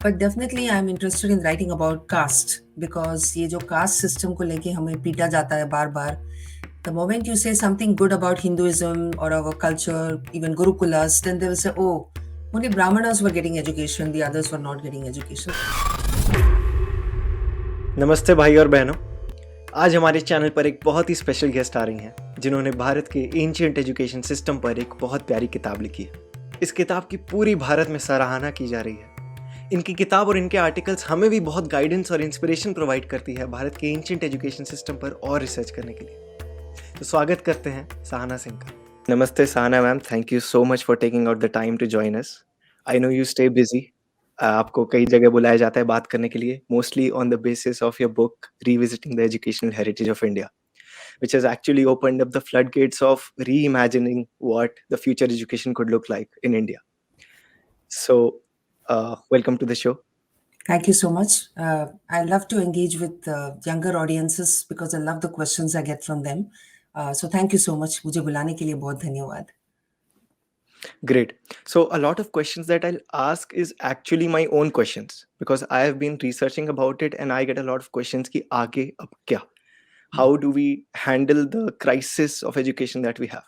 But definitely I'm interested in writing about caste because ये जो caste system को लेके हमें पीटा जाता है बार बार. The moment you say something good about Hinduism or our culture, even Gurukulas, then they will say, oh, only Brahmanas were getting education, the others were not getting education. नमस्ते भाई और बहनों, आज हमारे चैनल पर एक बहुत ही स्पेशल गेस्ट आ रही हैं जिन्होंने भारत के एंशिएंट एजुकेशन सिस्टम पर एक बहुत प्यारी किताब लिखी है। इस किताब की पूरी भारत में सराहना की जा रही है। इनकी किताब और इनके आर्टिकल्स हमें भी बहुत गाइडेंस और इंस्पिरेशन प्रोवाइड करती है भारत के एंशिएंट एजुकेशन सिस्टम पर और रिसर्च करने के लिए। तो स्वागत करते हैं सहाना सिंह का। नमस्ते Sahana ma'am, thank you so much for taking out the time to join us. I know you stay busy. आपको कई जगह बुलाया जाता है बात करने के लिए, mostly on the basis of your book revisiting the educational heritage of India, which has actually opened up the floodgates of reimagining what the future education could look like in India. So, welcome to the show. Thank you so much. I love to engage with younger audiences because I love the questions I get from them. So thank you so much. मुझे बुलाने के लिए बहुत धन्यवाद. Great. So, a lot of questions that I'll ask is actually my own questions because I have been researching about it and I get a lot of questions ki aage ab kya? How do we handle the crisis of education that we have?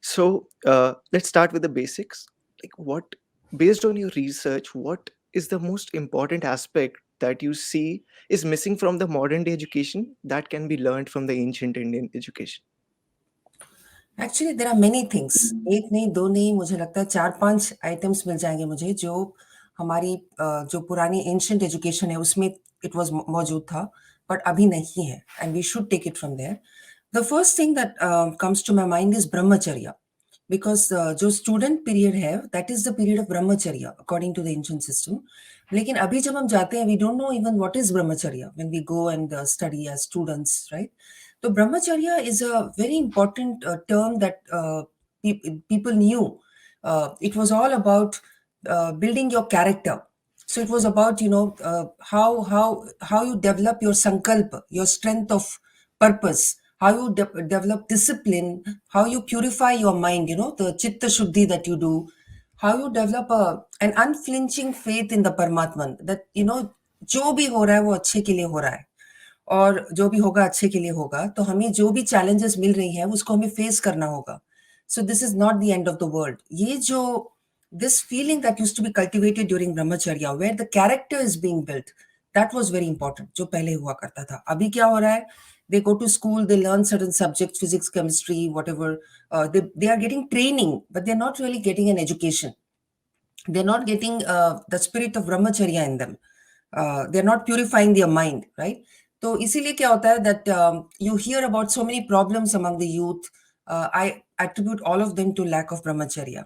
So, let's start with the basics. Like, based on your research, what is the most important aspect that you see is missing from the modern day education that can be learned from the ancient Indian education? Actually there are many things. एक नहीं, दो नहीं, मुझे लगता है 4-5 items मिल जाएंगे मुझे जो हमारी जो पुरानी एंशिएंट एजुकेशन है उसमें इट वाज मौजूद था बट अभी नहीं है and we should take it from there. The first thing that comes to my mind is brahmacharya because जो स्टूडेंट पीरियड है that is the period of brahmacharya according to the ancient system. लेकिन अभी जब हम जाते हैं we don't know even what is brahmacharya when we go and study as students, right? So brahmacharya is a very important term that people knew. It was all about building your character. So it was about how you develop your sankalp, your strength of purpose, how you develop discipline, how you purify your mind. The chitta shuddhi that you do, how you develop an unflinching faith in the Paramatman. That जो भी हो रहा है वो अच्छे के लिए हो रहा है और जो भी होगा अच्छे के लिए होगा. तो हमें जो भी चैलेंजेस मिल रही हैं उसको हमें फेस करना होगा. So this is not the end of the world. ये जो this feeling that used to be cultivated during brahmacharya where the character is being built, that was very important. जो पहले हुआ करता था. अभी क्या हो रहा है? They go to school, they learn certain subjects, physics, chemistry, whatever. They are getting training, but they're not really getting an education. They're not getting the spirit of brahmacharya in them. They're not purifying their mind, right? तो इसीलिए क्या होता है that you hear about so many problems among the youth. I attribute all of them to lack of brahmacharya.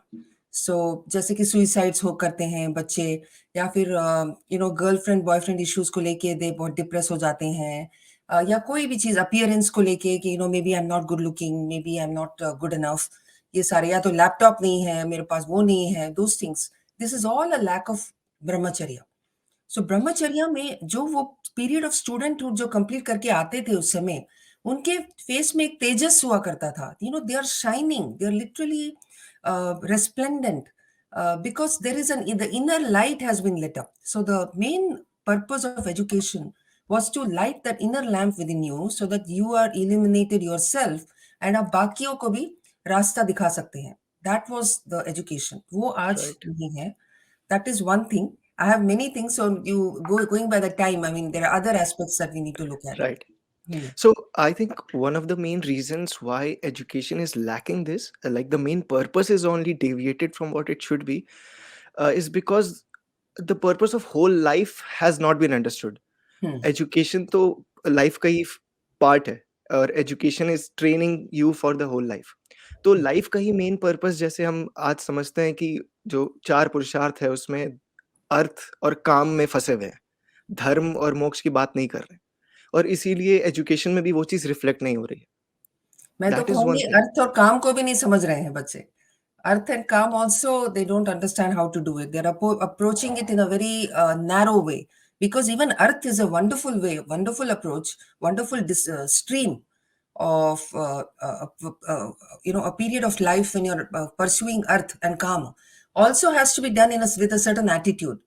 So जैसे कि suicides हो करते हैं बच्चे, या फिर गर्लफ्रेंड बॉयफ्रेंड इश्यूज को लेके दे बहुत डिप्रेस हो जाते हैं, या कोई भी चीज अपीयरेंस को लेके कि maybe I am not good looking, maybe I am not good enough. ये सारे, या तो लैपटॉप नहीं है मेरे पास, वो नहीं है, those things. This is all a lack of brahmacharya. So ब्रह्मचर्य में जो वो पीरियड ऑफ स्टूडेंटहुड जो कंप्लीट करके आते थे उस समय, उनके फेस में एक तेजस हुआ करता था. They are shining, they are literally resplendent, because there is the inner light has been lit up. So the main purpose of education was to light that inner lamp within you so that you are illuminated yourself and आप बाकियों को भी रास्ता दिखा सकते हैं. That was the education. वो आज नहीं है. That is one thing. I have many things, so going by the time, I mean, there are other aspects that we need to look at. Right. So I think one of the main reasons why education is lacking this, like the main purpose is only deviated from what it should be, is because the purpose of whole life has not been understood. Education तो life का ही part है और education is training you for the whole life. तो life का ही main purpose जैसे हम आज समझते हैं कि जो 4 पुरुषार्थ है उसमें अर्थ और काम में फंसे हुए हैं, धर्म और मोक्ष की बात नहीं कर रहे, और इसीलिए एजुकेशन में भी वो चीज रिफ्लेक्ट नहीं हो रही है. मैं तो कहूंगी अर्थ और काम को भी नहीं समझ रहे हैं बच्चे. Earth and calm also, they don't understand how to do it. They're approaching it in a very narrow way, because even earth is a wonderful way, wonderful approach, wonderful stream of a period of life when you're pursuing earth and calm also has to be done with a certain attitude.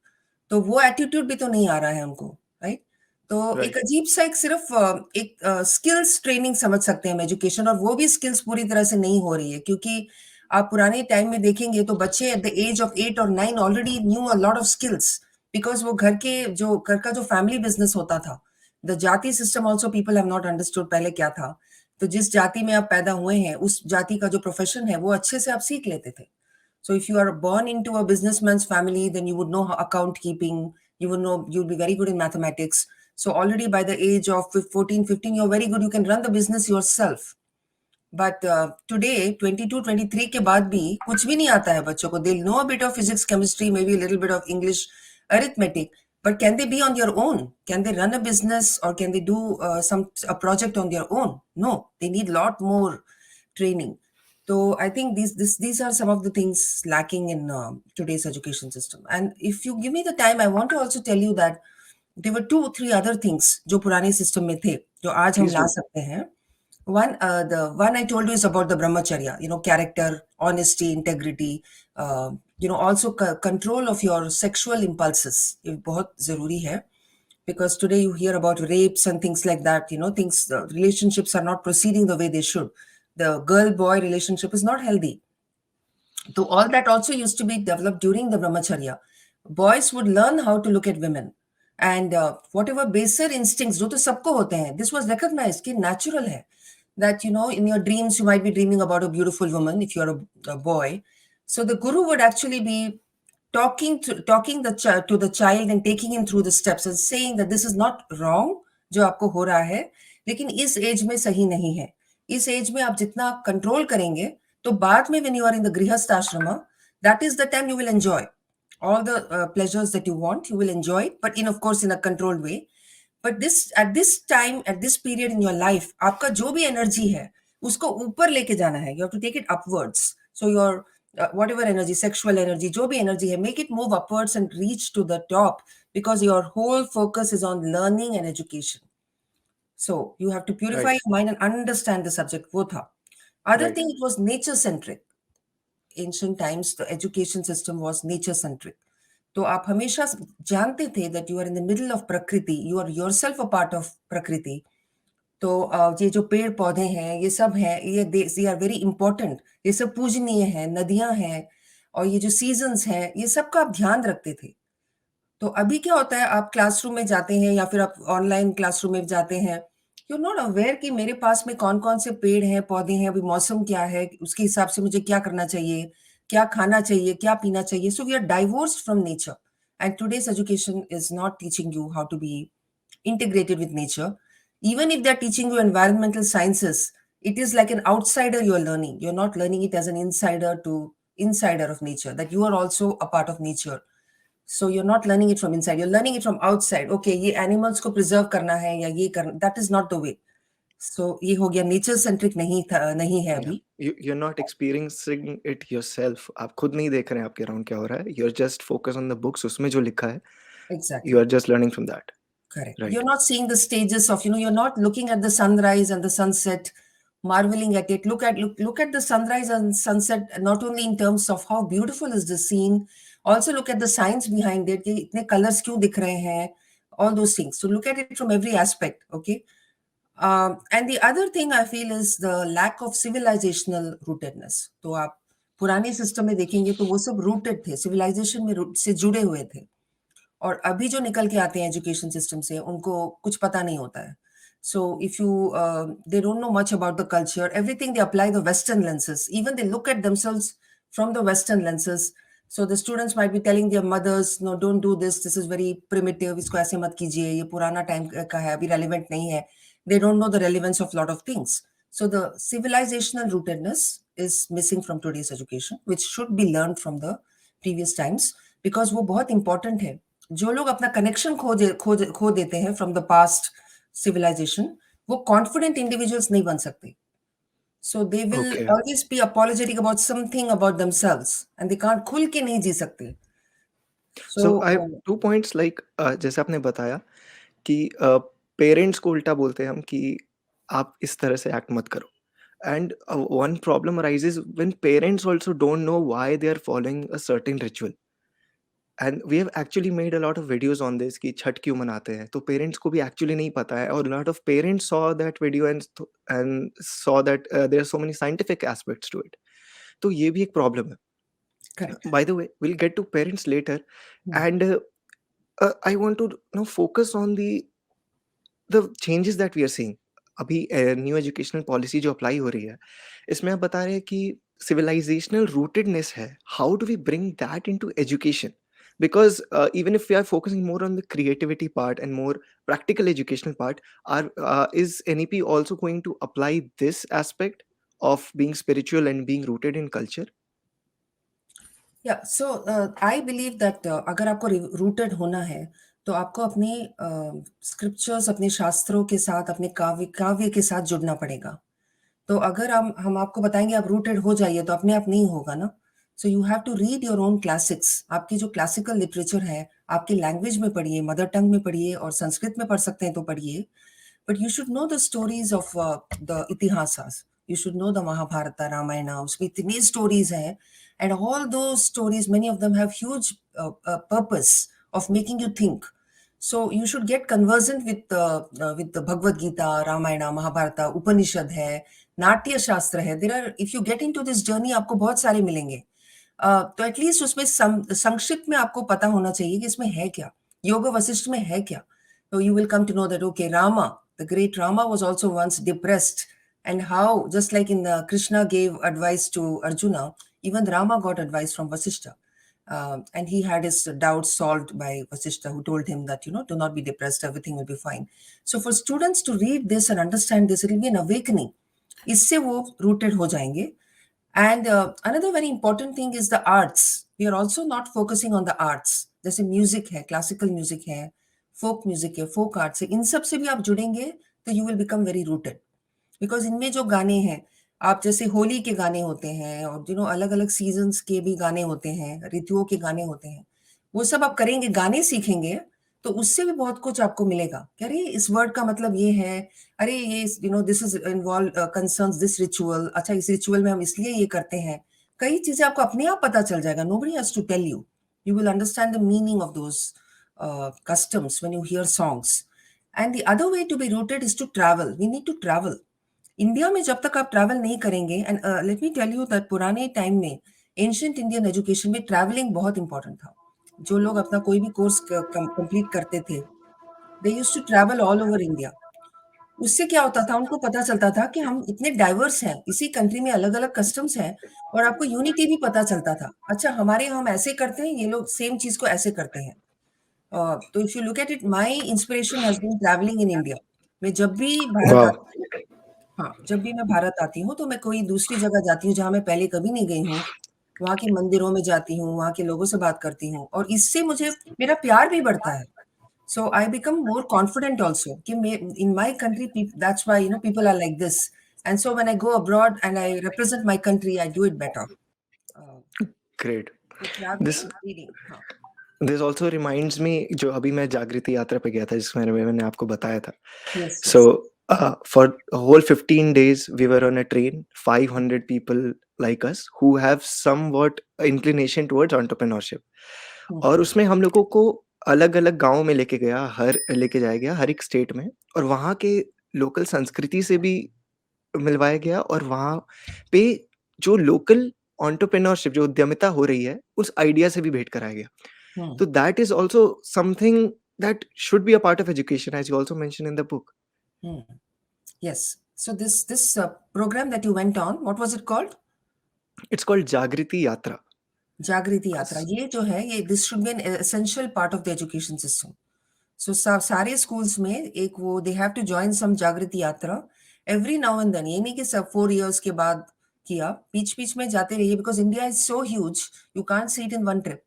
तो वो attitude भी तो नहीं आ रहा है हमको, right? तो एक राइट। अजीब सा एक सिर्फ एक स्किल्स ट्रेनिंग समझ सकते हैं हम एजुकेशन, और वो भी स्किल्स पूरी तरह से नहीं हो रही है, क्योंकि आप पुराने टाइम में देखेंगे तो बच्चे एट द एज ऑफ 8 और 9 already knew a lot of skills, because वो घर का जो फैमिली बिजनेस होता था, द जाति system also people have not understood पहले क्या था। तो जिस जाति में आप पैदा हुए हैं उस जाति का जो प्रोफेशन है वो अच्छे से आप सीख लेते थे। So if you are born into a businessman's family, then you would know account keeping, you would know, you'll be very good in mathematics. So already by the age of 14, 15, you're very good. You can run the business yourself. But today, 22, 23 के बाद भी कुछ भी नहीं आता है बच्चों को. They'll know a bit of physics, chemistry, maybe a little bit of English, arithmetic. But can they be on their own? Can they run a business, or can they do a project on their own? No, they need a lot more training. So I think these are some of the things lacking in today's education system. And if you give me the time, I want to also tell you that there were 2 3 other things जो पुराने system में थे जो आज हम please La do. सकते हैं. The one I told you is about the brahmacharya, character, honesty, integrity, also control of your sexual impulses. ये बहुत जरूरी है, because today you hear about rapes and things like that. Relationships are not proceeding the way they should. The girl-boy relationship is not healthy. So all that also used to be developed during the brahmacharya. Boys would learn how to look at women, and whatever baser instincts जो तो सबको होते हैं, this was recognized कि natural है, that in your dreams you might be dreaming about a beautiful woman if you're a boy. So the guru would actually be to the child and taking him through the steps and saying that this is not wrong जो आपको हो रहा है, लेकिन इस as में सही नहीं है. इस एज में आप जितना कंट्रोल करेंगे, तो बाद में when you are in the grihastha ashrama, that is the time you will enjoy all the pleasures that you want. You will enjoy it, but of course in a controlled way. But at this time, at this period in your life, आपका जो भी energy है उसको ऊपर लेके जाना है. You have to take it upwards. So your whatever energy, sexual energy, जो भी energy है, make it move upwards and reach to the top, because your whole focus is on learning and education. So you have to purify right. your mind and understand the subject. वो था. Other right. thing, it was nature centric. Ancient times, the education system was nature centric. तो आप हमेशा जानते थे that you are in the middle of prakriti, you are yourself a part of prakriti. तो ये जो पेड़ पौधे हैं, ये सब हैं, ये आर वेरी इंपॉर्टेंट, ये सब पूजनीय है, नदियां हैं, और ये जो सीजन्स हैं, ये सब का आप ध्यान रखते थे. तो अभी क्या होता है, आप क्लासरूम में जाते हैं या फिर आप ऑनलाइन क्लासरूम में जाते हैं, यू आर नॉट अवेयर कि मेरे पास में कौन कौन से पेड़ हैं, पौधे हैं, अभी मौसम क्या है, उसके हिसाब से मुझे क्या करना चाहिए, क्या खाना चाहिए, क्या पीना चाहिए. So we are divorced from nature, and today's education is not teaching you how to be integrated with nature. Even if they're teaching you environmental sciences, it is like an outsider you are learning. You're not learning it as an insider of nature, that you are also a part of nature. So you're not learning it from inside, you're learning it from outside. Okay, ये animals को preserve करना है या ये करना, that is not the way. So ये हो गया nature centric, नहीं है या अभी. You are not experiencing it yourself. आप खुद नहीं देख रहे हैं आपके अराउंड क्या हो रहा है। You are just focus on the books, उसमें जो लिखा है you Exactly. Are just learning from that. Correct. You're right. not seeing the stages of, you're not looking at the sunrise and the sunset, marveling at it. Look at the sunrise and sunset, not only in terms of how beautiful is the scene, also look at the science behind it. कि इतने colors क्यों दिख रहे हैं, all those things. So look at it from every aspect, okay? And the other thing I feel is the lack of civilizational rootedness. तो आप पुराने system में देखेंगे तो वो सब रूटेड थे, सिविलाइजेशन में से जुड़े हुए थे. और अभी जो निकल के आते हैं एजुकेशन सिस्टम से, उनको कुछ पता नहीं होता है. So if you they don't know much about the culture, everything they apply the western lenses, even they look at themselves from the western lenses. So the students might be telling their mothers, no, don't do this is very primitive, इसको ऐसे मत कीजिए, ये पुराना time का है, अभी relevant नहीं है. They don't know the relevance of lot of things. So the civilizational rootedness is missing from today's education, which should be learned from the previous times, because वो बहुत important है. जो लोग अपना कनेक्शन खो देते हैं फ्रॉम द पास्ट सिविलाइजेशन, वो कॉन्फिडेंट इंडिविजुअल्स नहीं बन सकते. So they will okay. Always be apologetic about something about themselves, and they can't खुल के नहीं जी सकते. So so I have 2 points like जैसे आपने बताया कि पेरेंट्स को उल्टा बोलते हैं हम कि आप इस तरह से एक्ट मत करो। And one problem arises when parents also don't know why they are following a certain ritual. And we have actually made a lot of videos on this कि छठ क्यों मनाते हैं, तो पेरेंट्स को भी एक्चुअली नहीं पता है, और lot of parents saw that video and saw that there are so many scientific aspects to it. तो ये भी एक प्रॉब्लम है। Correct. By the way, we'll get to parents later, Hmm. and I want to now focus on the changes that we are seeing. अभी new educational policy जो apply हो रही है, इसमें आप बता रहे हैं कि सिविलाइजेशनल रूटेडनेस है। How do we bring that into education? Because even if we are focusing more on the creativity part and more practical educational part, is NEP also going to apply this aspect of being spiritual and being rooted in culture? या सो I believe that अगर आपको rooted होना है तो आपको अपने scriptures, अपने शास्त्रों के साथ, अपने काव्य काव्य के साथ जुड़ना पड़ेगा। तो अगर हम आपको बताएंगे आप रूटेड हो जाइए तो अपने आप नहीं होगा ना। So you have to read your own classics. आपकी जो क्लासिकल लिटरेचर है आपकी लैंग्वेज में पढ़िए, मदर टंग में पढ़िए, और संस्कृत में पढ़ सकते हैं तो पढ़िए। But you should know the stories of the itihasas. You should know the Mahabharata, Ramayana. उसमें इतनी stories हैं, and all those stories, many of them have huge purpose of making you think. So you should get conversant with the Bhagavad Gita, Ramayana, Mahabharata, Upanishad है, नाट्य शास्त्र है. There are, if you get into this journey, आपको बहुत सारे मिलेंगे. तो at least उसमें संक्षिप्त में आपको पता होना चाहिए कि इसमें है क्या, योग वशिष्ठ में है क्या. So you will come to know that, okay, Rama, the great Rama, was also once depressed, and how, just like in the Krishna gave advice to Arjuna, even Rama got advice from Vasishta. And he had his doubts solved by Vasishta, who told him that, do not be depressed, everything will be fine. So for students to read this and understand this, it will be an awakening. इससे वो rooted हो जाएंगे. And another very important thing is the arts. We are also not focusing on the arts. जैसे music है, classical music है, folk music है, folk arts है, इन सब से भी आप जुड़ेंगे तो you will become very rooted. Because इनमें जो गाने हैं, आप जैसे होली के गाने होते हैं, और अलग अलग सीजन्स के भी गाने होते हैं, ऋतुओं के गाने होते हैं, वो सब आप करेंगे, गाने सीखेंगे, तो उससे भी बहुत कुछ आपको मिलेगा कि अरे इस वर्ड का मतलब ये है, अरे ये this is involve concerns this ritual, अच्छा इस रिचुअल में हम इसलिए ये करते हैं. कई चीजें आपको अपने आप पता चल जाएगा. Nobody has to tell you. You will understand the meaning of those customs when you hear songs. And the other way to be rooted is to travel. We need to travel. India में जब तक आप travel नहीं करेंगे, and let me tell you that पुराने time में ancient Indian education में travelling बहुत इंपॉर्टेंट था. जो लोग अपना कोई भी कोर्स कंप्लीट करते थे, they used to travel all over India. उससे क्या होता था, उनको पता चलता था कि हम इतने डाइवर्स हैं, इसी कंट्री में अलग अलग कस्टम्स हैं, और आपको यूनिटी भी पता चलता था. अच्छा हमारे यहाँ हम ऐसे करते हैं, ये लोग सेम चीज को ऐसे करते हैं. तो if you look at it, my inspiration has been travelling in India. मैं जब भी भारत Wow. आती हूँ, हाँ, जब भी मैं भारत आती हूँ तो मैं कोई दूसरी जगह जाती हूँ जहाँ मैं पहले कभी नहीं गई हूँ. वहाँ के मंदिरों में जाती हूँ, वहाँ के लोगों से बात करती हूँ, और इससे मुझे मेरा प्यार भी बढ़ता है. So I become more confident also. In my country, that's why people are like this. And so when I go abroad and I represent my country, I do it better. Uh, Great. so This traveling, reading. हाँ. This also reminds me, जो अभी मैं जागृति यात्रा पे गया था जिसमें मैंने आपको बताया था. Yes, So yes. for a whole 15 days we were on a train, 500 people like us who have somewhat inclination towards entrepreneurship. Hmm. और उसमें हम लोगों को अलग अलग गाँव में लेके जाया गया हर एक स्टेट में, और वहाँ के लोकल संस्कृति से भी मिलवाया गया, और वहाँ पे जो लोकल एंटरप्रेन्योरशिप, जो उद्यमिता हो रही है, उस आइडिया से भी भेंट कराया गया. Hmm. So that is also something that should be a part of education, as you also mentioned in the book. Hmm. Yes. So this program that you went on, what was it called? It's called Jagriti Yatra. जागृति यात्रा. ये जो है, ये this should be an essential part of the education system. So सारे schools में एक वो they have to join some Jagriti Yatra every now and then. ये नहीं कि सब 4 years के बाद किया, बीच बीच में जाते रहिए, because India is so huge, you can't see it in one trip.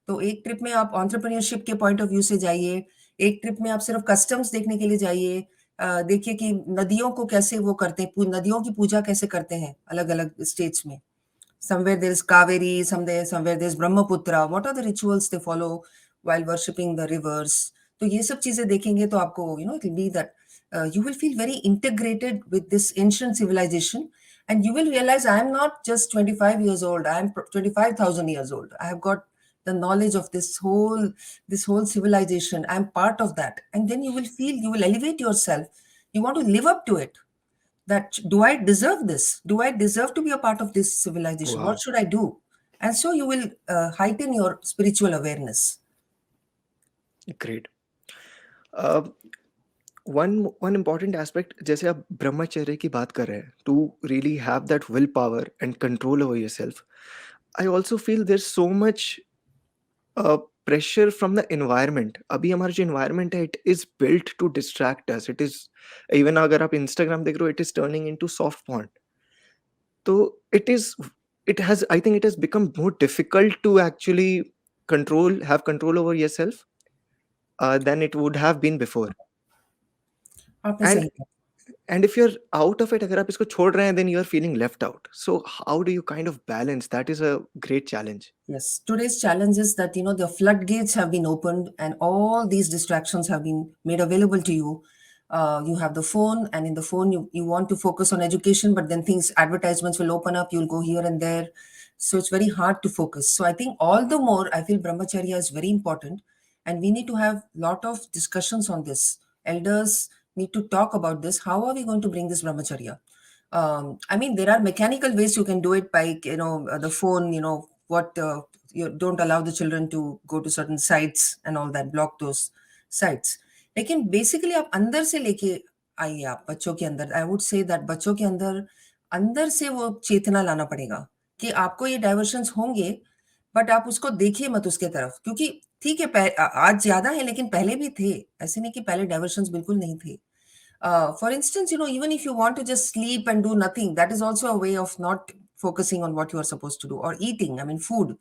तो एक ट्रिप में आप एंटरप्रेन्योरशिप के पॉइंट ऑफ व्यू से जाइए, एक ट्रिप में आप सिर्फ कस्टम्स देखने के लिए जाइए. देखिए कि नदियों को कैसे वो करते हैं, नदियों की पूजा कैसे करते हैं अलग अलग स्टेट्स में. Somewhere there is Kaveri, somewhere there's Brahmaputra. What are the rituals they follow while worshipping the rivers? तो ये सब चीजें देखेंगे तो आपको it will be that you will feel very integrated with this ancient civilization, and you will realize I am not just 25 years old. I am 25,000 years old. I have got the knowledge of this whole civilization. I'm part of that. And then you will feel, you will elevate yourself. You want to live up to it. That, do I deserve this? Do I deserve to be a part of this civilization? What Wow, should I do? And so you will heighten your spiritual awareness. great. Uh, one important aspect, जैसे आप ब्रह्मचर्य की बात कर रहे हैं, to really have that willpower and control over yourself, I also feel there's so much pressure from the environment. अभी हमारा जो environment है, it is built to distract us. It is, even अगर आप Instagram देख रहे हो, it is turning into soft porn. तो I think it has become more difficult to actually have control over yourself than it would have been before. आपने And सही कहा. and if you're out of it, अगर आप इसको छोड़ रहे हैं, then you're feeling left out. So how do you kind of balance? That is a great challenge. Yes, today's challenge is that the floodgates have been opened and all these distractions have been made available to you. You have the phone, and in the phone you want to focus on education, but then advertisements will open up. You'll go here and there, so it's very hard to focus. So I think all the more I feel brahmacharya is very important, and we need to have lot of discussions on this. Elders need to talk about this. How are we going to bring this brahmacharya? I mean, there are mechanical ways you can do it by the phone. What you don't allow the children to go to certain sites and all that, block those sites. लेकिन basically आप अंदर से लेके आइए, आप बच्चों के अंदर. आई वुड से दैट बच्चों के अंदर अंदर से वो चेतना लाना पड़ेगा कि आपको ये डाइवर्शंस होंगे, बट आप उसको देखिए मत उसके तरफ. क्योंकि ठीक है, आज ज्यादा है, लेकिन पहले भी थे. ऐसे नहीं कि पहले डाइवर्शंस बिल्कुल नहीं थे. For instance, even if you want to just sleep and do nothing, that is also a way of not focusing on what you are supposed to do. Or eating, I mean, food.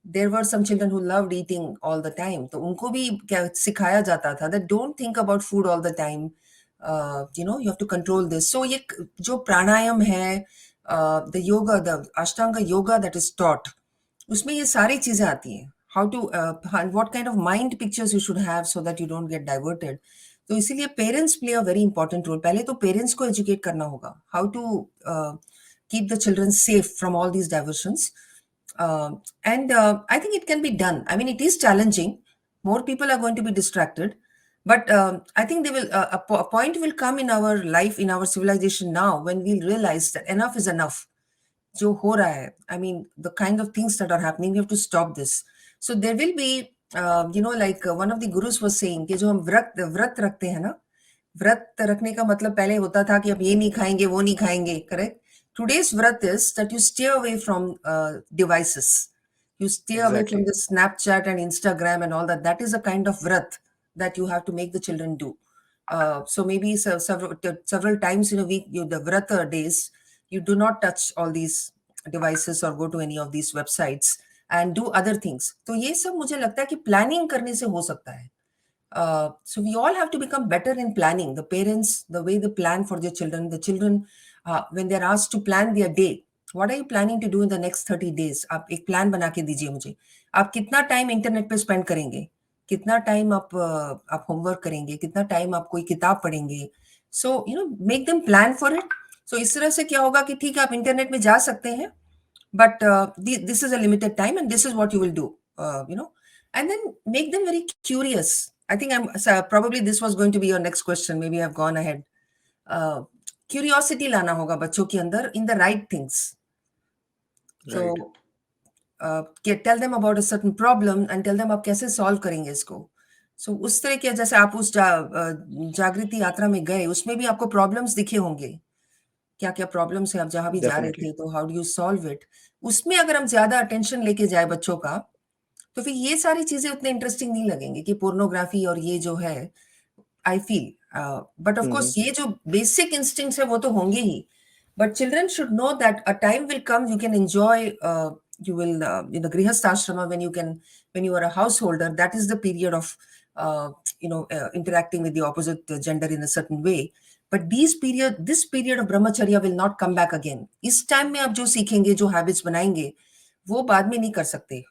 There were some children who loved eating all the time. तो उनको भी क्या सिखाया जाता था that don't think about food all the time. You have to control this. So ये जो प्राणायाम है, the yoga, the Ashtanga yoga that is taught, उसमें ये सारी चीजें आती हैं. How to what kind of mind pictures you should have so that you don't get diverted. तो इसीलिए parents play a very important role. पहले तो पेरेंट्स को एजुकेट करना होगा how to keep the children safe from all these diversions. And I think it can be done. I mean, it is challenging. More people are going to be distracted, but I think they will. A point will come in our life, in our civilization now, when we'll realize that enough is enough. जो हो रहा है, I mean, the kind of things that are happening, we have to stop this. So there will be, like one of the gurus was saying कि जो हम व्रत रखते हैं ना, व्रत रखने का मतलब पहले होता था कि अब ये नहीं खाएंगे, वो नहीं खाएंगे, correct? Today's व्रत is that you stay away from devices. You stay away from Exactly. the Snapchat and Instagram and all that. That is a kind of vrat that you have to make the children do. So maybe several times in a week, the vrata days, you do not touch all these devices or go to any of these websites and do other things. तो ये सब मुझे लगता है कि planning करने से हो सकता है. So we all have to become better in planning. The parents, the way they plan for their children, when they're asked to plan their day, what are you planning to do in the next 30 days? आप एक plan बना के दीजिए मुझे. आप कितना time internet पे spend करेंगे, कितना टाइम आप होमवर्क करेंगे, कितना टाइम आप कोई किताब पढ़ेंगे. So make them plan for it. So इस तरह से क्या होगा कि ठीक है, आप इंटरनेट में जा सकते हैं, but this is a limited time and this is what you will do, and then make them very curious. I think probably this was going to be your next question. Maybe I've gone ahead. Curiosity लाना होगा बच्चों के अंदर in the right things. So tell them about a certain problem and tell them आप कैसे solve करेंगे इसको. So उस तरह के, जैसे आप उस जागृति यात्रा में गए, उसमें भी आपको problems दिखे होंगे. क्या क्या प्रॉब्लम्स है, आप जहां भी जा रहे Definitely. थे, तो how do you solve it. उसमें अगर हम ज्यादा अटेंशन लेके जाए बच्चों का, तो फिर ये सारी चीजें उतने इंटरेस्टिंग नहीं लगेंगे कि पोर्नोग्राफी और ये जो है, I feel. But of course ये जो बेसिक इंस्टिंक्ट्स है वो तो होंगे ही, but children should know that a time will come you can enjoy. You will in the grihastha ashrama, when you are a householder, that is the period of interacting with the opposite gender in a certain way. But this period of brahmacharya will not come back again. इस time में आप जो सीखेंगे, जो habits बनाएंगे, वो बाद में नहीं कर सकते.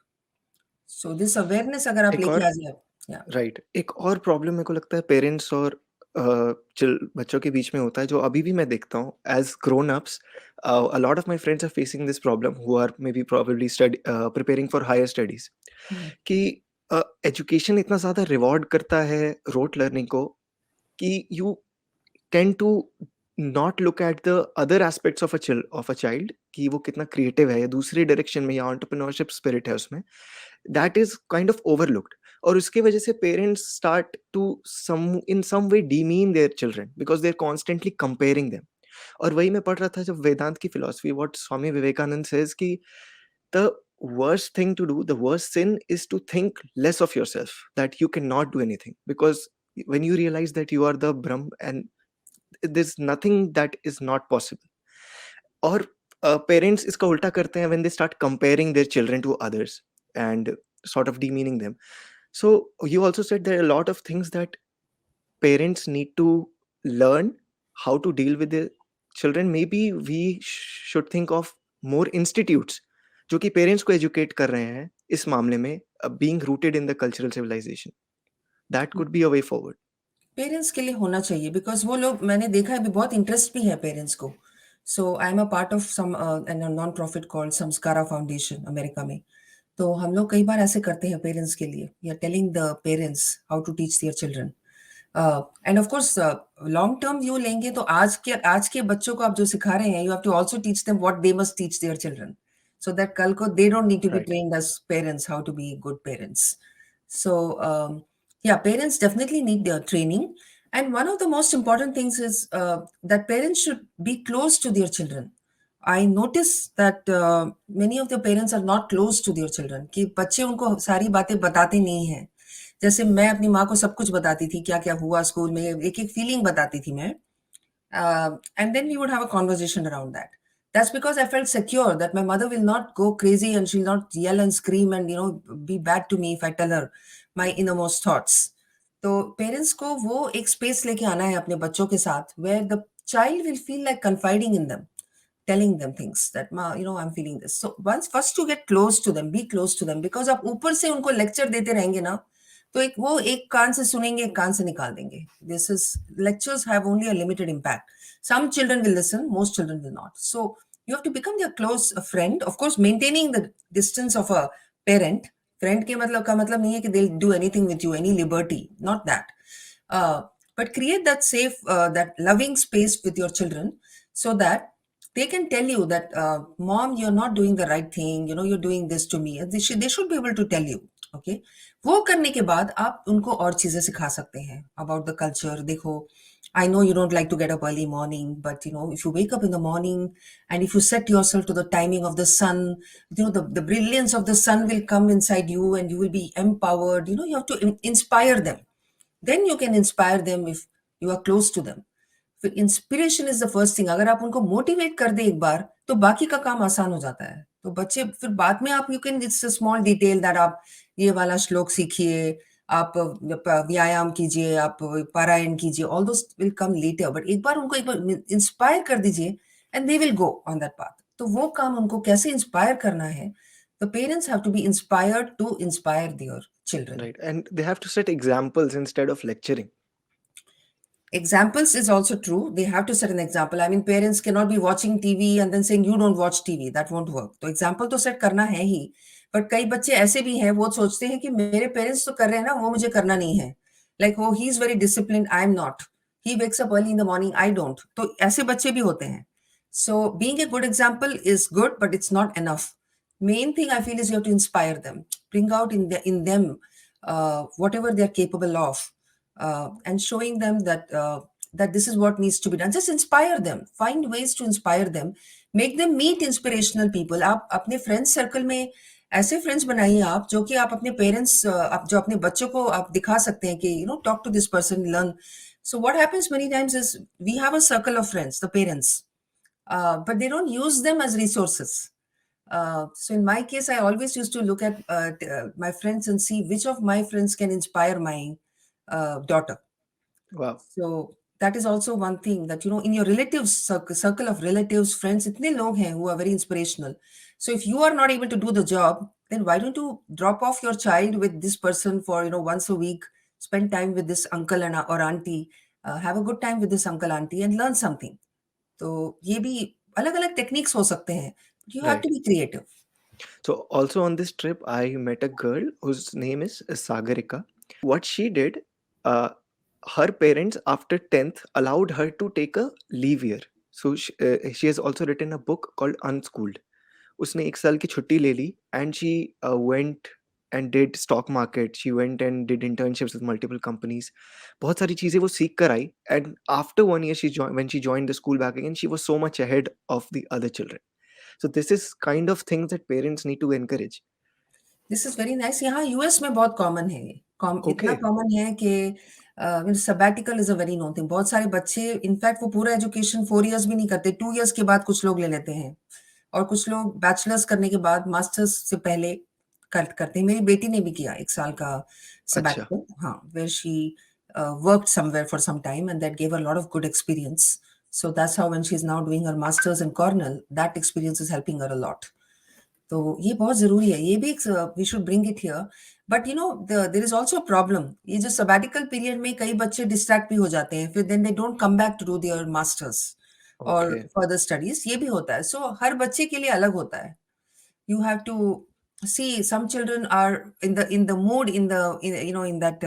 So this awareness अगर आप एक लेके और आ जाए. Yeah. राइट, एक और प्रॉब्लम मेरे को लगता है पेरेंट्स और बच्चों के बीच में होता है, जो अभी भी मैं देखता हूँ as grown ups. A lot of my friends are facing this problem who are maybe probably preparing for higher studies, Hmm. कि एजुकेशन इतना ज़्यादा रिवॉर्ड करता है रोट लर्निंग को कि you tend to not look at the other aspects of a child, कि वो कितना क्रिएटिव है या दूसरी डायरेक्शन में या एंटरप्रेन्योरशिप स्पिरिट है उसमें, that is kind of overlooked. और उसकी वजह से parents start to some way demean their children because they are constantly comparing them. और वही मैं पढ़ रहा था जब वेदांत की philosophy, what Swami Vivekananda says कि the worst thing to do, the worst sin is to think less of yourself, that you cannot do anything, because when you realize that you are the Brahm and there's nothing that is not possible. और parents इसका उल्टा करते हैं when they start comparing their children to others and sort of demeaning them. So you also said there are a lot of things that parents need to learn how to deal with their children. Maybe we should think of more institutes जो कि parents को educate कर रहे हैं इस मामले में, being rooted in the cultural civilization. That could be a way forward. Parents के लिए होना चाहिए बिकॉज वो लोग, मैंने देखा है अभी बहुत इंटरेस्ट भी है पेरेंट्स को. So I am a part of some non profit called Sanskara foundation America में. तो हम लोग कई बार ऐसे करते हैं पेरेंट्स के लिए, we are telling the parents how to teach their children. And of course long term view लेंगे तो आज के बच्चों को आप जो सिखा रहे हैं, you have to also teach them what they must teach their children, so that कल को they don't need to be right. Trained as parents how to be good parents. So, yeah, parents definitely need their training. And one of the most important things is that parents should be close to their children. I notice that many of the parents are not close to their children. कि बच्चे उनको सारी बातें बताते नहीं हैं. जैसे मैं अपनी माँ को सब कुछ बताती थी, क्या क्या हुआ स्कूल में, एक एक फीलिंग बताती थी मैं. And then we would have a conversation around that. That's because I felt secure that my mother will not go crazy and she'll not yell and scream and be bad to me if I tell her my innermost thoughts. तो parents को वो एक space लेके आना है अपने बच्चों के साथ where the child will feel like confiding in them, telling them things that ma, I'm feeling this. So once first you get close to them, be close to them, because आप ऊपर से उनको लेक्चर देते रहेंगे ना, तो एक कान से सुनेंगे, एक कान से निकाल देंगे. This is lectures have only a limited impact. Some children will listen, most children will not. So you have to become their close friend, of course maintaining the distance of a parent. Friend के मतलब का मतलब नहीं है कि they'll do anything with you, any liberty, not that. But create that safe, that loving space with your children, so that they can tell you that, mom, you're not doing the right thing, you're doing this to me. They should be able to tell you. Okay. वो करने के बाद आप उनको और चीजें सिखा सकते हैं about the culture. देखो, I know you don't like to get up early morning, but if you wake up in the morning and if you set yourself to the timing of the sun, the brilliance of the sun will come inside you and you will be empowered. You have to inspire them. Then you can inspire them if you are close to them. फिर inspiration is the first thing. अगर आप उनको motivate कर दे एक बार, तो बाकी का काम आसान हो जाता है. तो बच्चे फिर बाद में आप, you can, it's a small detail that आप ये वाला श्लोक सीखिए, आप व्यायाम कीजिए, आप पारायण कीजिए, all those will come later. But एक बार इंस्पायर कर दीजिए and they will go on that path. तो वो काम उनको कैसे इंस्पायर करना है, the parents have to be inspired to inspire their children. Right. And they have to set examples instead of lecturing. Examples is also true. They have to set an example. I mean, parents cannot be watching TV and then saying, you don't watch TV. That won't work. तो example तो set करना है ही. But कई बच्चे ऐसे भी हैं, वो सोचते हैं कि मेरे parents तो कर रहे हैं ना, वो मुझे करना नहीं है. Like, oh, he's very disciplined, I'm not. He wakes up early in the morning, I don't. तो ऐसे बच्चे भी होते हैं. So being a good example is good, but it's not enough. Main thing I feel is you have to inspire them, bring out in them whatever they're capable of. And showing them that this is what needs to be done. Just inspire them. Find ways to inspire them. Make them meet inspirational people. आप अपने friends circle में ऐसे friends बनाइए आप, जो कि आप अपने parents, आप जो अपने बच्चों को आप दिखा सकते हैं कि talk to this person, learn. So what happens many times is we have a circle of friends, the parents, but they don't use them as resources. So in my case, I always used to look at my friends and see which of my friends can inspire my daughter. Wow. So that is also one thing that, in your relatives, circle of relatives, friends, itne log hain who are very inspirational. So if you are not able to do the job, then why don't you drop off your child with this person for, once a week, spend time with this uncle or auntie, have a good time with this uncle auntie and learn something. तो ये भी अलग-अलग techniques हो सकते हैं. You have to Right. Be creative. So also on this trip, I met a girl whose name is Sagarika. What she did, uh, her parents after 10th allowed her to take a leave year. So she has also written a book called Unschooled. उसने 1 साल की छुट्टी ले ली and she went and did stock market. She went and did internships with multiple companies. बहुत सारी चीज़ें वो सीख कर आई and after 1 year when she joined the school back again, she was so much ahead of the other children. So this is kind of things that parents need to encourage. This is very nice. यहाँ US में बहुत common है ये. इतना Okay. Common है कि sabbatical is a very known thing. बहुत सारे बच्चे इनफैक्ट वो पूरा एजुकेशन 4 इयर्स भी नहीं करते. 2 इयर्स के बाद कुछ लोग ले लेते हैं और कुछ लोग बैचलर्स करने के बाद मास्टर्स से पहले करते हैं. मेरी बेटी ने भी किया 1 साल का अच्छा. सबैटिकल. हाँ, where she worked somewhere for some time and that gave her lot of good experience. So that's how when she is now doing her masters in Cornell, that experience is helping her a lot. तो ये बहुत ज़रूरी है. ये भी एक we should bring it here. But you know there is also a problem. ये जो सबैटिकल पीरियड में कई बच्चे डिस्ट्रैक्ट भी हो जाते हैं. फिर then they don't come back to do their masters और Okay. Further studies. ये भी होता है. सो हर बच्चे के लिए अलग होता है. You have to see some children are in the mood in that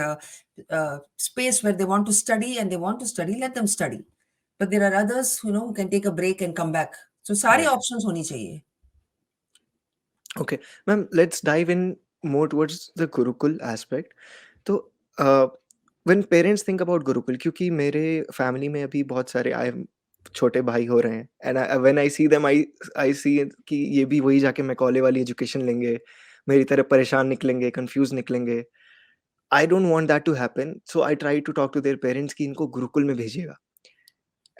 space where they want to study and they want to study, let them study. But there are others who can take a break and come back. So सारे Right. options होनी चाहिए. Okay. Ma'am, let's dive in more towards the Gurukul aspect. तो uh, when parents think about Gurukul, क्योंकि मेरे family में अभी बहुत सारे आए छोटे भाई हो रहे हैं and when I see them I see कि ये भी वही जाके मैकॉले वाली एजुकेशन लेंगे, मेरी तरह परेशान निकलेंगे, कंफ्यूज निकलेंगे. I don't want that to happen, so I try to talk to their parents कि इनको गुरुकुल में भेजिएगा.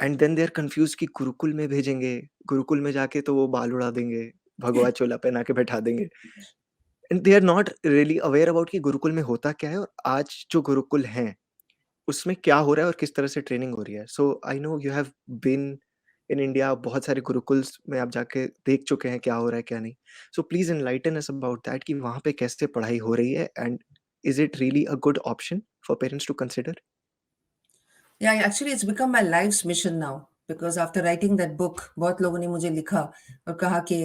And then they are confused कि गुरुकुल में भेजेंगे, गुरुकुल में जाके तो वो बाल उड़ा देंगे, भगवा चोला पहना के बैठा देंगे. And they are not really aware about कि गुरुकुल में होता क्या है और आज जो गुरुकुल हैं, उसमें क्या हो रहा है और किस तरह से ट्रेनिंग हो रही है. So I know you have been in India, बहुत सारे गुरुकुल्स में आप जाके देख चुके हैं क्या हो रहा है, क्या नहीं. So please enlighten us about that कि वहाँ पे कैसे पढ़ाई हो रही है and is it really a good option for parents to consider? Yeah, actually, it's become my life's mission now because after writing that book, बहुत लोगों ने मुझे लिखा और कहा कि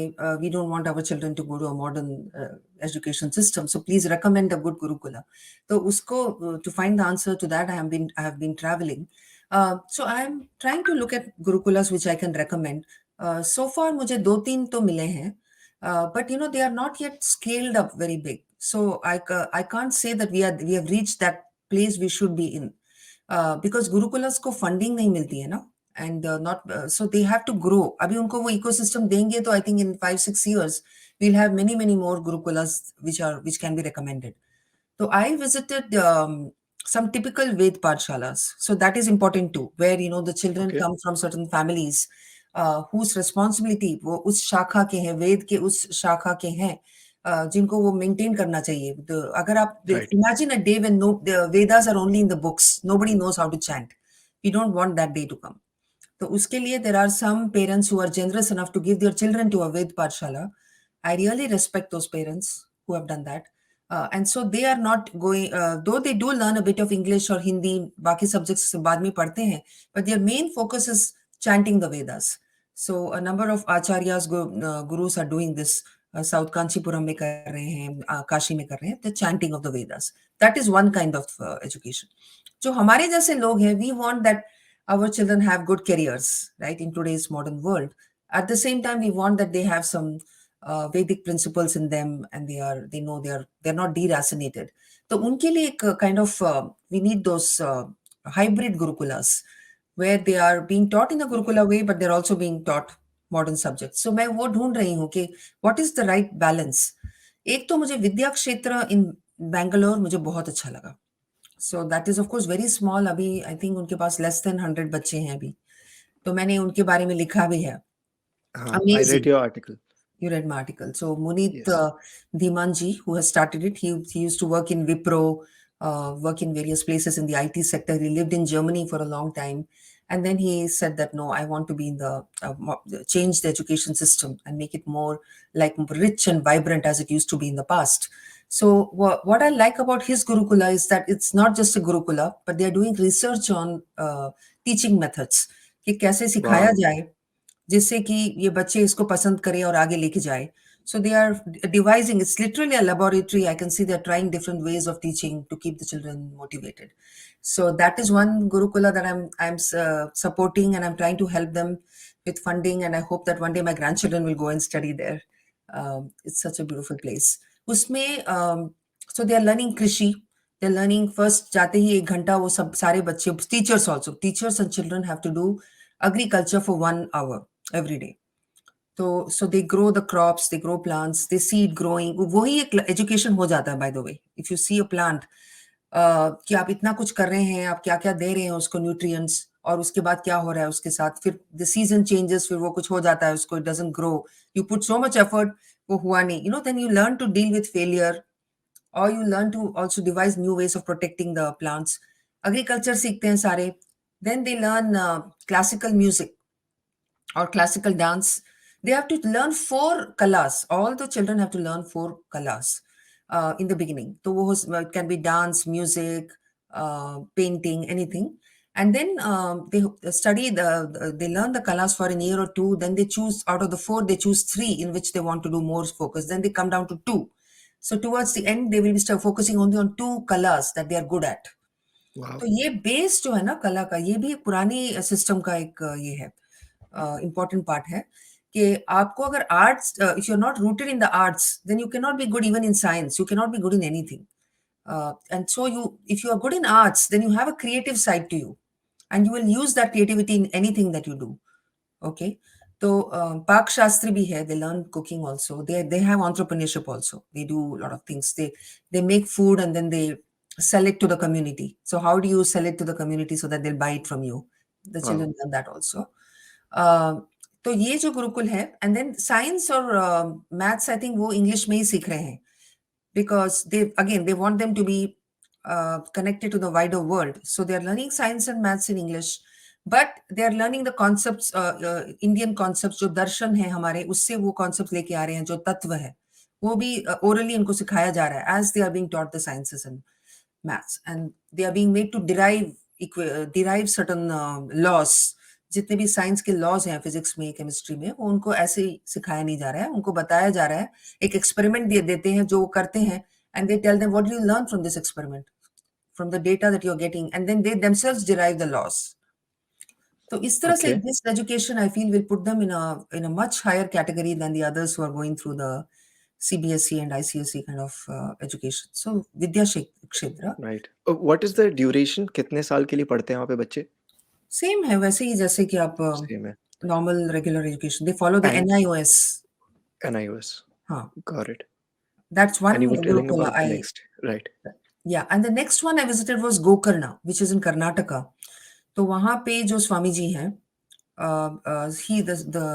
we don't want our children to go to a modern education system, so please recommend a good Gurukula. तो उसको to find the answer to that, I have been traveling. So I am trying to look at Gurukulas which I can recommend. So far मुझे 2-3 तो मिले हैं, but they are not yet scaled up very big. So I can't say that we have reached that place we should be in. Because gurukuls को funding नहीं मिलती है ना and not so they have to grow. अभी उनको वो ecosystem देंगे तो I think in 5-6 years we'll have many more gurukulas which can be recommended. So I visited some typical Ved Pathshalas. So that is important too, where the children okay. come from certain families whose responsibility वो उस शाखा के हैं, वेद के उस शाखा के हैं जिनको वो मेंटेन करना चाहिए. अगर आप right. imagine a day when the Vedas are only in the books, nobody knows how to chant. We don't want that day to come. तो उसके लिए there are some parents who are generous enough to give their children to a Ved Pathshala. I really respect those parents who have done that. And so they are not going, though they do learn a bit of English or Hindi, बाकी subjects बाद में पढ़ते हैं, but their main focus is chanting the Vedas. So a number of acharyas, gurus are doing this. South Kanchipuram में कर रहे हैं, काशी में कर रहे हैं, the chanting of the Vedas. That is one kind of education. जो हमारे जैसे लोग हैं, we want that our children have good careers, right, in today's modern world. At the same time, we want that they have some Vedic principles in them, and they're not deracinated. So उनके लिए एक kind of we need those hybrid gurukulas where they are being taught in a gurukula way, but they're also being taught modern subjects. So मैं वो ढूंढ रही हूँ कि what is the right balance. एक तो मुझे विद्या क्षेत्र in Bangalore मुझे बहुत अच्छा लगा. So that is of course very small. अभी I think उनके पास less than 100 बच्चे हैं अभी. तो मैंने उनके बारे में लिखा भी है. हाँ, I read Amazing. Your article. You read my article. So Munit yes. Dhimanji, who has started it, he used to work in Wipro, work in various places in the IT sector. He lived in Germany for a long time, and then he said that no, I want to be in the change the education system and make it more like rich and vibrant as it used to be in the past. So what I like about his Gurukula is that it's not just a Gurukula, but they are doing research on teaching methods कि कैसे सिखाया wow! जाए जिससे कि ये बच्चे इसको पसंद करें और आगे लेके जाए. So they are devising. It's literally a laboratory. I can see they're trying different ways of teaching to keep the children motivated. So that is one Gurukula that I'm supporting, and I'm trying to help them with funding. And I hope that one day my grandchildren will go and study there. It's such a beautiful place. उसमें so they are learning कृषि. They're learning first जाते ही 1 घंटा वो सब सारे बच्चे teachers and children have to do agriculture for 1 hour every day. So they grow the crops, they grow plants, they see it growing. वही एक education हो जाता है by the way. If you see a plant कि आप इतना कुछ कर रहे हैं, आप क्या-क्या दे रहे हैं उसको nutrients और उसके बाद क्या हो रहा है उसके साथ, फिर the season changes, फिर वो कुछ हो जाता है उसको, it doesn't grow. You put so much effort, वो हुआ नहीं. Then you learn to deal with failure, or you learn to also devise new ways of protecting the plants. Agriculture सीखते हैं सारे. Then they learn classical music or classical dance. They have to learn 4 kalas. All the children have to learn 4 kalas in the beginning. So it can be dance, music, painting, anything. And then they study they learn the kalas for a year or two. Then they choose out of the 4, they choose 3 in which they want to do more focus. Then they come down to 2. So towards the end, they will start focusing only on 2 kalas that they are good at. Wow! तो ये base जो है ना कला का, ये भी एक पुरानी सिस्टम का एक ये है इम्पोर्टेंट पार्ट है कि आपको अगर arts, if you are not rooted in the arts, then you can not be good even in science, you can not be good in anything. And so if you are good in arts, then you have a creative side to you, and you will use that creativity in anything that you do. Okay. So Pak Shastri bhi hai, they learn cooking also. They have entrepreneurship also. They do a lot of things. They make food and then they sell it to the community. So how do you sell it to the community so that they'll buy it from you? The wow! children learn that also. Uh, तो ये जो गुरुकुल है, and then science और maths I think वो English में ही सीख रहे हैं, because they want them to be connected to the wider world. So they are learning science and maths in English, but they are learning the concepts, Indian concepts जो दर्शन है हमारे, उससे वो concepts लेके आ रहे हैं, जो तत्व है वो भी orally इनको सिखाया जा रहा है as they are being taught the sciences and maths, and they are being made to derive certain laws. जितने भी साइंस के लॉज हैं फिजिक्स में, केमिस्ट्री में, वो उनको ऐसे ही सिखाया नहीं जा रहा है, उनको बताया जा रहा है, एक एक्सपेरिमेंट दे देते हैं जो वो करते हैं, and they tell them what do you learn from this experiment, from the data that you are getting, and then they themselves derive the laws. तो इस तरह से okay, this education I feel will put them in a much higher category than the others who are going through the CBSE and ICSE kind of education. So Vidya Kshetra right. What is the duration? कितने साल के लिए पढ़ते हैं वहाँ पे बच्चे? Same है, वैसे ही जैसे कि आप सेम है। Normal regular education, they follow the end NIOS. NIOS, हाँ, got it. that's and one you were telling Gurukula. About the next, right? Yeah, and the next one I visited was Gokarna, which is in Karnataka. तो वहाँ पे जो स्वामी जी हैं,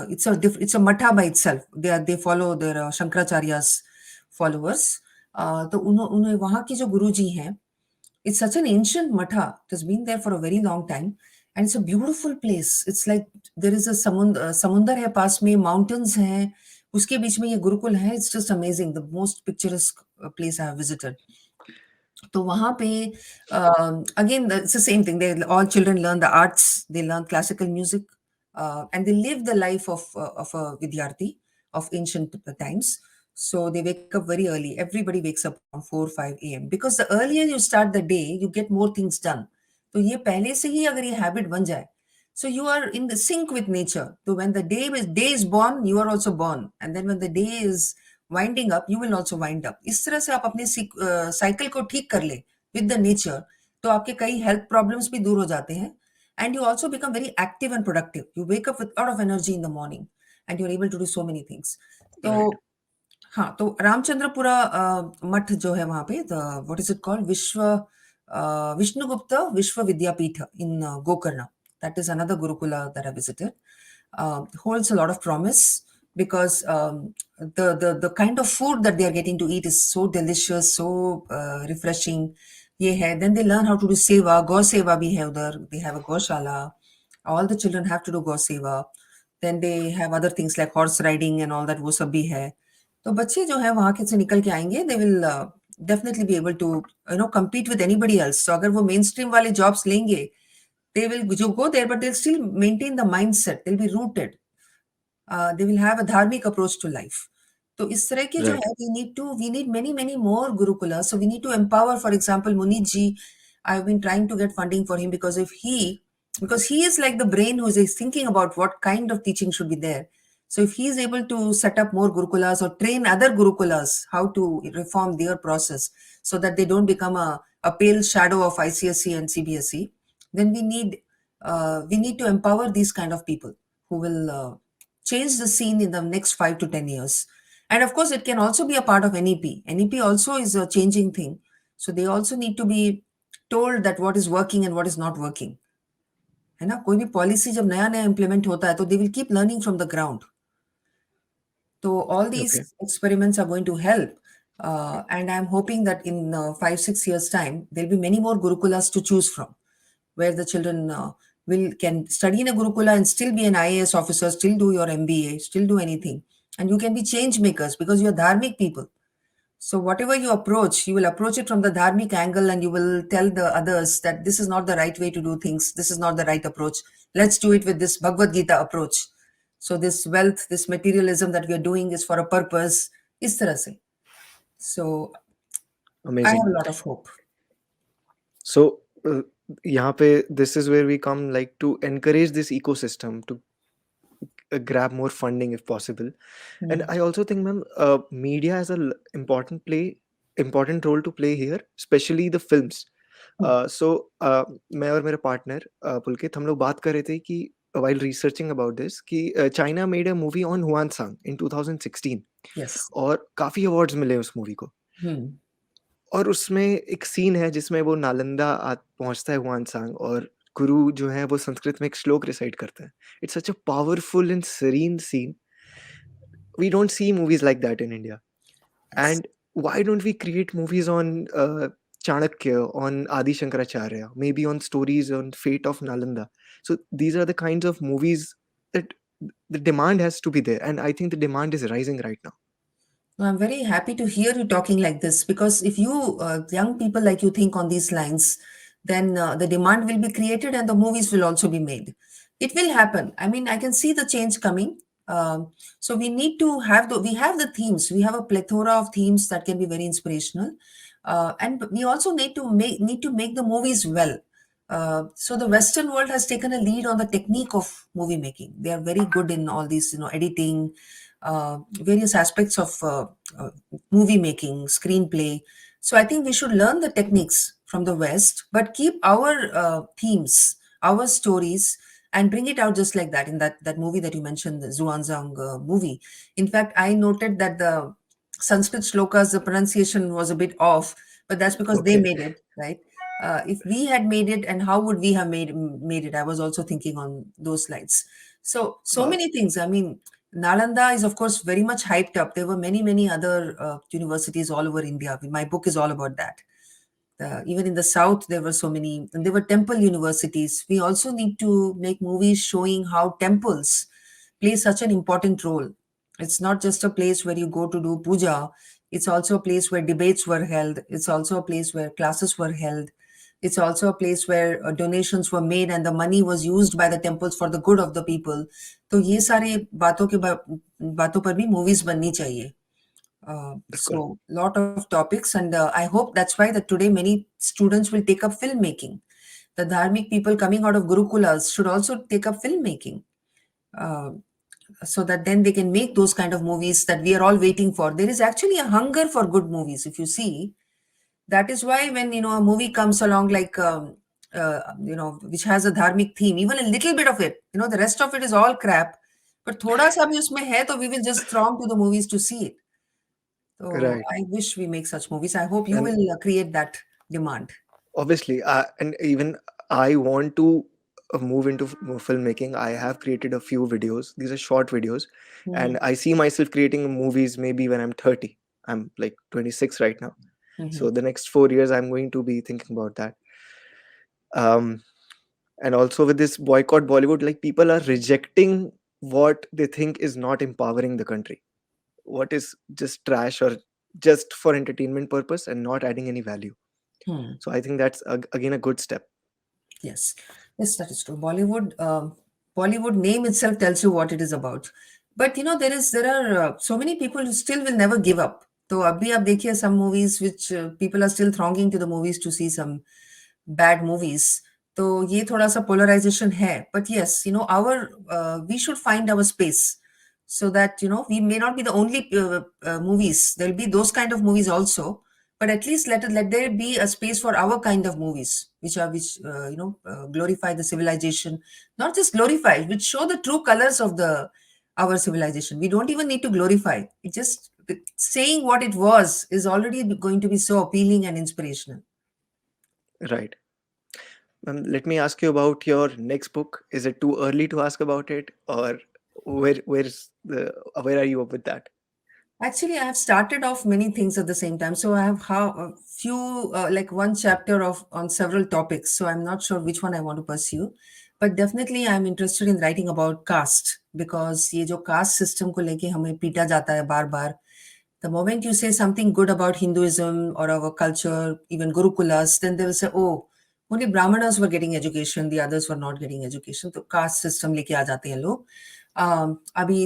it's a matha by itself. They follow their Shankaracharya's followers. तो उन्हें वहाँ के जो गुरु जी हैं, it's such an ancient matha. It has been there for a very long time, and it's a beautiful place. It's like there is a समुंदर है पास में, mountains हैं, उसके बीच में ये गुरुकुल है. It's just amazing. The most picturesque place I have visited. तो वहाँ पे again it's the same thing. All children learn the arts, they learn classical music, and they live the life of a vidyarthi of ancient times. So they wake up very early. Everybody wakes up around 4-5 a.m. because the earlier you start the day, you get more things done. तो ये पहले से ही अगर ये habit बन जाए, so you are in the sync with nature. So when the day is born, you are also born, and then when the day is winding up, you will also wind up. इस तरह से आप अपने cycle को ठीक कर ले with the nature, तो आपके कई हेल्थ प्रॉब्लम्स भी दूर हो जाते हैं, and you also become very active and productive. You wake up with a lot of energy in the morning, and you're able to do so many things. तो right. हाँ, तो रामचंद्रपुरा मठ जो है वहाँ पे, what is it called, Vishnugupta विश्व विद्यापीठ इन Gokarna. That is another Gurukula that I visited. Holds a lot of promise because the kind of food that they are getting to eat is so delicious, so refreshing. ये है. Then they learn how to do seva. गौ सेवा भी है उधर. They have a गौशाला. All the children have to do गौ सेवा. Then they have other things like horse riding and all that. वो सब भी है. तो बच्चे जो है वहाँ के से निकल के आएंगे. They will definitely be able to compete with anybody else. So अगर वो mainstream वाले jobs लेंगे, they will go there, but they'll still maintain the mindset. They'll be rooted. They will have a dharmic approach to life. तो इस तरह के जो Right. है, we need many more gurukulas. So we need to empower, for example, Munit ji. I've been trying to get funding for him because because he is like the brain who is thinking about what kind of teaching should be there. So if he is able to set up more gurukulas or train other gurukulas how to reform their process so that they don't become a pale shadow of ICSE and CBSE, then we need to empower these kind of people who will change the scene in the next 5 to 10 years. And of course, it can also be a part of NEP. NEP also is a changing thing. So they also need to be told that what is working and what is not working. है ना, कोई भी policy जब नया नया implement होता है तो they will keep learning from the ground. So all these Okay. experiments are going to help. And I'm hoping that in 5-6 years time, there'll be many more gurukulas to choose from, where the children will can study in a gurukula and still be an IAS officer, still do your MBA, still do anything. And you can be change makers because you're dharmic people. So whatever you approach, you will approach it from the dharmic angle and you will tell the others that this is not the right way to do things. This is not the right approach. Let's do it with this Bhagavad Gita approach. So this wealth, this materialism that we are doing is for a purpose. Is tarah se. So I have Amazing. a lot of hope. So यहाँ पे this is where we come like to encourage this ecosystem to grab more funding if possible. And Hmm. I also think, ma'am, media has a important role to play here, especially the films. Hmm. So मैं और मेरा partner पुलकित हम लोग बात कर रहे थे कि while researching about this कि China made a movie on Huan Sang in 2016 Yes. और काफी अवार्ड्स मिले उस मूवी को. Hmm. और उसमें एक सीन है जिसमें वो नालंदा पहुंचता है हुआन सांग और गुरु जो है वो संस्कृत में एक श्लोक रिसाइट करता है. It's such a powerful and serene scene. We don't see movies like that in India. Yes. And why don't we create movies on Chanakya, on Adi Shankaracharya, maybe on stories on fate of Nalanda? So these are the kinds of movies that the demand has to be there, and I think the demand is rising right now. No, I'm very happy to hear you talking like this because if you young people like you think on these lines, then the demand will be created and the movies will also be made. It will happen. I mean, I can see the change coming. So we need to have we have the themes. We have a plethora of themes that can be very inspirational, and we also need to make the movies well. So the Western world has taken a lead on the technique of movie making. They are very good in all these, editing, various aspects of uh, movie making, screenplay. So I think we should learn the techniques from the West, but keep our themes, our stories, and bring it out just like that in that movie that you mentioned, the Zhuangzhang movie. In fact, I noted that the Sanskrit shlokas, the pronunciation was a bit off, but that's because they Okay. made it, right? If we had made it, and how would we have made it? I was also thinking on those slides. So Wow. many things. I mean, Nalanda is, of course, very much hyped up. There were many other universities all over India. My book is all about that. Even in the south, there were so many, and there were temple universities. We also need to make movies showing how temples play such an important role. It's not just a place where you go to do puja, it's also a place where debates were held, it's also a place where classes were held, it's also a place where donations were made and the money was used by the temples for the good of the people. तो ये सारे बातों पर भी movies बननी चाहिए. बिल्कुल. So lot of topics, and I hope that's why that today many students will take up filmmaking. The dharmic people coming out of gurukulas should also take up filmmaking, uh, so that then they can make those kind of movies that we are all waiting for. There is actually a hunger for good movies. If you see, that is why when a movie comes along like which has a dharmic theme, even a little bit of it, the rest of it is all crap. But thoda sa bhi usme hai, तो we will just throng to the movies to see it. So Right. I wish we make such movies. I hope you And will create that demand. obviously, and even I want to move into filmmaking. I have created a few videos. These are short videos, Mhm, and I see myself creating movies maybe when I'm 30. I'm like 26 right now. mhm. So the next 4 years, I'm going to be thinking about that. Um, and also with this boycott Bollywood, like people are rejecting what they think is not empowering the country, what is just trash or just for entertainment purpose and not adding any value. Hmm. So I think that's again a good step. Yes, yes, that is true. Bollywood name itself tells you what it is about. But there are so many people who still will never give up. So abhi aap dekhiye some movies which people are still thronging to the movies to see some bad movies. तो ये थोड़ा सा polarization है. But yes, our we should find our space so that we may not be the only movies. There'll be those kind of movies also, but at least let there be a space for our kind of movies which glorify the civilization, not just glorify, which show the true colors of the our civilization. We don't even need to glorify it, just saying what it was is already going to be so appealing and inspirational. Right. Let me ask you about your next book. Is it too early to ask about it, or where are you up with that? Actually, I have started off many things at the same time. So I have a few, like one chapter on several topics. So I'm not sure which one I want to pursue. But definitely I'm interested in writing about caste, because ये जो caste system को लेके हमें पीटा जाता है बार बार. The moment you say something good about Hinduism or our culture, even Gurukulas, then they will say, oh, only Brahmanas were getting education, the others were not getting education. So caste system लेके आ जाते हैं लोग.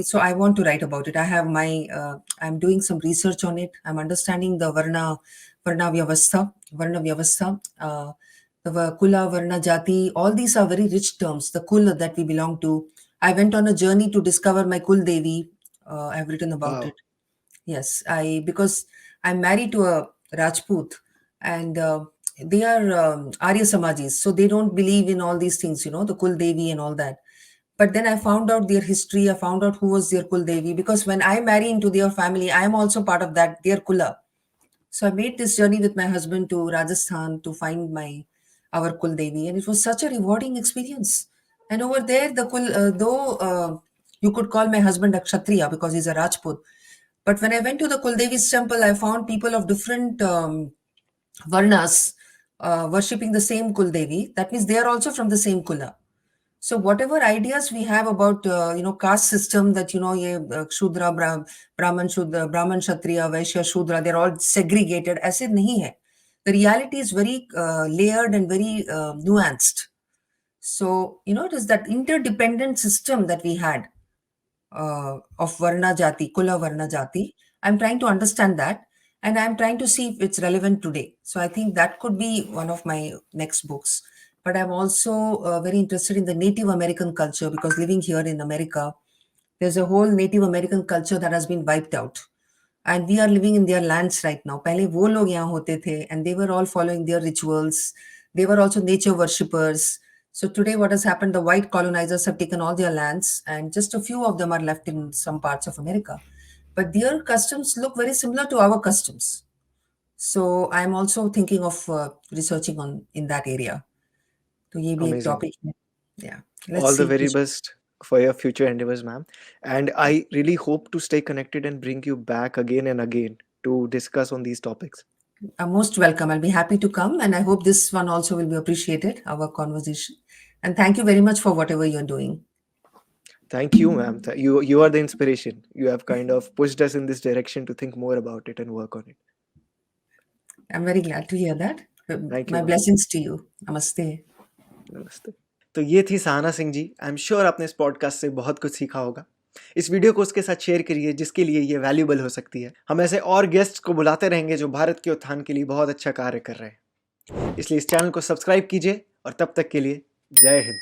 So I want to write about it. I'm doing some research on it. I'm understanding the Varna Vyavastha, the Kula, Varna, Jati. All these are very rich terms. The Kul that we belong to. I went on a journey to discover my Kul Devi. I've written about Wow. it. Yes, because I'm married to a Rajput, and they are Arya Samajis, so they don't believe in all these things, the Kul Devi and all that. But then I found out their history. I found out who was their Kul Devi, because when I marry into their family, I am also part of that, their Kula. So I made this journey with my husband to Rajasthan to find our Kul Devi, and it was such a rewarding experience. And over there, though you could call my husband a Kshatriya because he's a Rajput, but when I went to the Kuldevi's temple, I found people of different Varnas worshipping the same Kuldevi. That means they are also from the same Kula. So whatever ideas we have about caste system, that ye Shudra, Brahman Shudra, Brahman Kshatriya, Vaishya Shudra, they're all segregated. ऐसे नहीं है. The reality is very layered and very nuanced. So it is that interdependent system that we had of Varna Jati, Kula Varna Jati. I'm trying to understand that, and I'm trying to see if it's relevant today. So I think that could be one of my next books. But I'm also very interested in the Native American culture, because living here in America, there's a whole Native American culture that has been wiped out. And we are living in their lands right now. पहले वो लोग यहाँ होते थे, and they were all following their rituals. They were also nature worshippers. So today what has happened, the white colonizers have taken all their lands, and just a few of them are left in some parts of America. But their customs look very similar to our customs. So I'm also thinking of researching in that area. तो ये भी एक Amazing. topic है. Yeah. Let's All the see. very best for your future endeavors, ma'am. And I really hope to stay connected and bring you back again and again to discuss on these topics. Most welcome. I'll be happy to come, and I hope this one also will be appreciated, our conversation. And thank you very much for whatever you're doing. Thank you, ma'am. You are the inspiration. You have kind of pushed us in this direction to think more about it and work on it. I'm very glad to hear that. Thank you, My ma'am. blessings to you. Namaste. नमस्ते. तो ये थी Sahana Singh ji. I am sure आपने इस podcast से बहुत कुछ सीखा होगा. इस वीडियो को उसके साथ शेयर करिए जिसके लिए ये वैल्यूबल हो सकती है. हम ऐसे और गेस्ट्स को बुलाते रहेंगे जो भारत के उत्थान के लिए बहुत अच्छा कार्य कर रहे हैं. इसलिए इस चैनल को सब्सक्राइब कीजिए और तब तक के लिए जय हिंद.